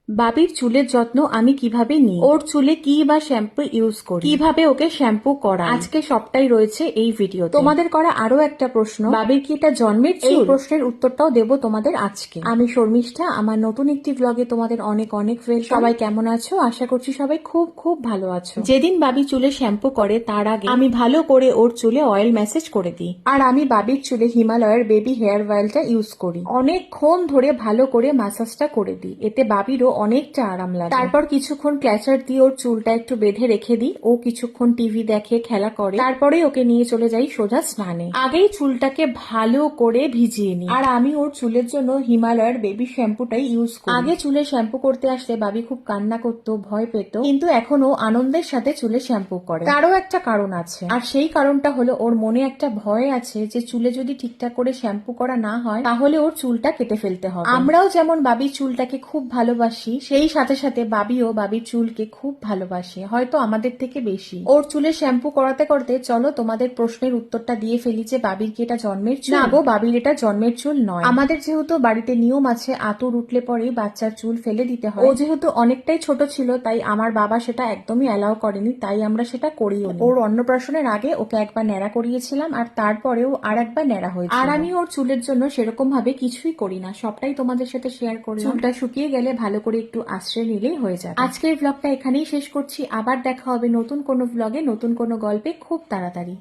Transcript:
বাবির চুলের যত্ন আমি কিভাবে নিই, ওর চুলে কি বা শ্যাম্পু ইউজ করি, কিভাবে ওকে শ্যাম্পু করা, আজকে সবটাই রয়েছে এই ভিডিও। তোমাদের করা আরো একটা প্রশ্ন, বাবির কি এটা জন্মের চুল? এই প্রশ্নের উত্তরটাও দেবো তোমাদের আজকে। আমি শর্মিষ্ঠা, আমার নতুন একটি ব্লগে তোমাদের অনেক অনেক ওয়েলকাম। সবাই কেমন আছো? আশা করছি সবাই খুব খুব ভালো আছো। যেদিন বাবি চুলে শ্যাম্পু করে তার আগে আমি ভালো করে ওর চুলে অয়েল ম্যাসেজ করে দিই। আর আমি বাবির চুলে হিমালয়ের বেবি হেয়ার অয়েলটা ইউজ করি। অনেকক্ষণ ধরে ভালো করে ম্যাসাজটা করে দিই, এতে বাবিরও অনেকটা আরাম লাগে। তারপর কিছুক্ষণ ক্ল্যাচার দিয়ে ওর চুলটা একটু বেঁধে রেখে দিই, ও কিছুক্ষণ টিভি দেখে, খেলা করে, তারপরে ওকে নিয়ে চলে যাই সোজা স্নানে। আগেই চুলটাকে ভালো করে ভিজিয়ে নিই। আর আমি ওর চুলের জন্য হিমালয়ের বেবি শ্যাম্পুটাই ইউজ করি। আগে চুলে শ্যাম্পু করতে আসলে বাবি খুব কান্না করতো, ভয় পেত, কিন্তু এখন ও আনন্দের সাথে চুলে শ্যাম্পু করে। তারও একটা কারণ আছে, আর সেই কারণটা হলো ওর মনে একটা ভয় আছে যে চুলে যদি ঠিকঠাক করে শ্যাম্পু করা না হয় তাহলে ওর চুলটা কেটে ফেলতে হবে। আমরাও যেমন বাবির চুলটাকে খুব ভালোবাসি, সেই সাথে সাথে বাবিও বাবির চুলকে খুব ভালোবাসে, হয়তো আমাদের থেকে বেশি। ওর চুলে শ্যাম্পু করাতে করতে চলো তোমাদের প্রশ্নের উত্তরটা দিয়ে ফেলি যে বাবির কি এটা জন্মের চুল? না গো, বাবির এটা জন্মের চুল নয়। আমাদের যেহেতু বাড়িতে নিয়ম আছে আতুর উঠলে পরেই বাচ্চার চুল ফেলে দিতে হয়, ও যেহেতু অনেকটাই ছোট ছিল তাই আমার বাবা সেটা একদমই অ্যালাউ করেনি, তাই আমরা সেটা করিও নি। ওর অন্নপ্রাশনের আগে ওকে একবার ন্যাড়া করিয়েছিলাম, আর তারপরেও আর একবার ন্যাড়া হয়েছে। আর আমি ওর চুলের জন্য সেরকম ভাবে কিছুই করি না, সবটাই তোমাদের সাথে শেয়ার করি। চুলটা শুকিয়ে গেলে ভালো করে একটু আশ্রয় নিলেই হয়ে যাবে। আজকের ব্লগটা এখানেই শেষ করছি, আবার দেখা হবে নতুন কোনো ব্লগে, নতুন কোনো গল্পে খুব তাড়াতাড়ি।